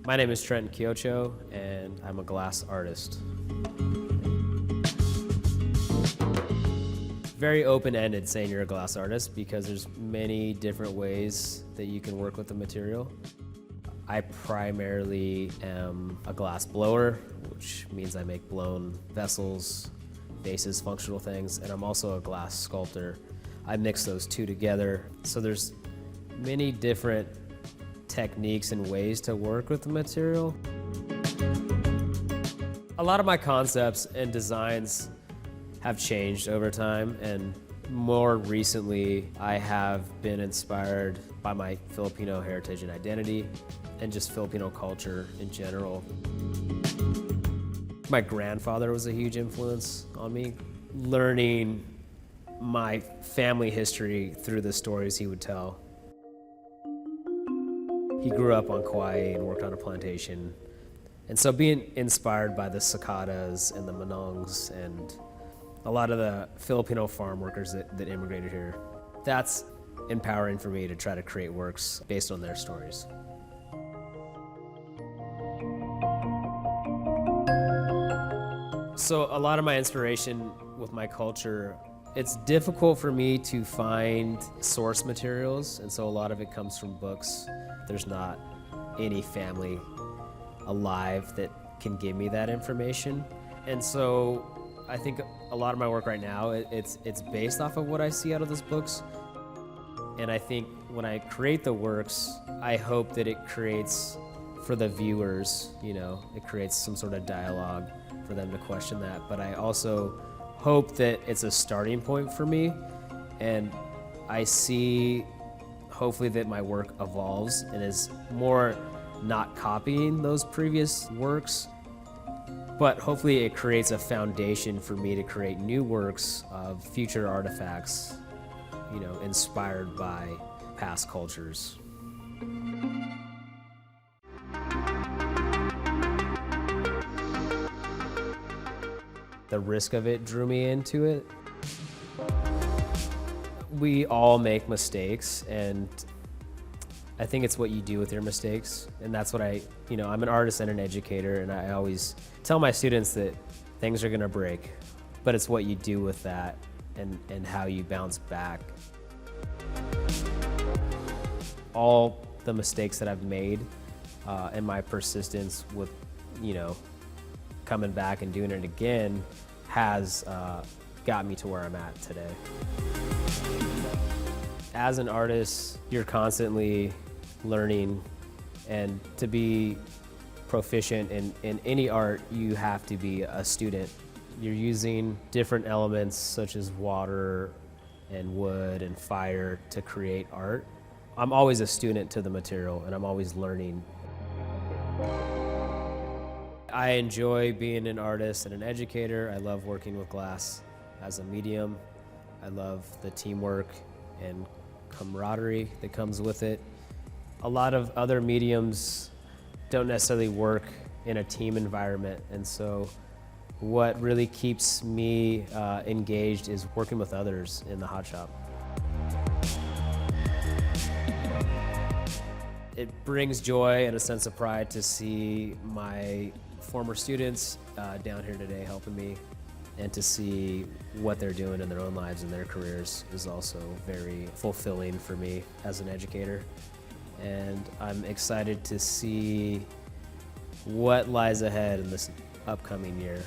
My name is Trenton Quiocho, and I'm a glass artist. Very open-ended saying you're a glass artist because there's many different ways that you can work with the material. I primarily am a glass blower, which means I make blown vessels, vases, functional things, and I'm also a glass sculptor. I mix those two together. So there's many different techniques and ways to work with the material. A lot of my concepts and designs have changed over time, and more recently I have been inspired by my Filipino heritage and identity and just Filipino culture in general. My grandfather was a huge influence on me, learning my family history through the stories he would tell. He grew up on Kauai and worked on a plantation. And so being inspired by the cicadas and the manongs and a lot of the Filipino farm workers that immigrated here, that's empowering for me to try to create works based on their stories. So a lot of my inspiration with my culture, it's difficult for me to find source materials, and so a lot of it comes from books. There's not any family alive that can give me that information. And so I think a lot of my work right now, it's based off of what I see out of those books. And I think when I create the works, I hope that it creates for the viewers, it creates some sort of dialogue for them to question that. But I also hope that it's a starting point for me, and I see hopefully that my work evolves and is more not copying those previous works, but hopefully it creates a foundation for me to create new works of future artifacts, inspired by past cultures. The risk of it drew me into it. We all make mistakes, and I think it's what you do with your mistakes. And that's what I'm an artist and an educator, and I always tell my students that things are gonna break, but it's what you do with that and how you bounce back. All the mistakes that I've made and my persistence with, coming back and doing it again has got me to where I'm at today. As an artist, you're constantly learning, and to be proficient in any art, you have to be a student. You're using different elements such as water and wood and fire to create art. I'm always a student to the material, and I'm always learning. I enjoy being an artist and an educator. I love working with glass as a medium. I love the teamwork and camaraderie that comes with it. A lot of other mediums don't necessarily work in a team environment, and so what really keeps me engaged is working with others in the hot shop. It brings joy and a sense of pride to see my former students down here today helping me, and to see what they're doing in their own lives and their careers is also very fulfilling for me as an educator. And I'm excited to see what lies ahead in this upcoming year.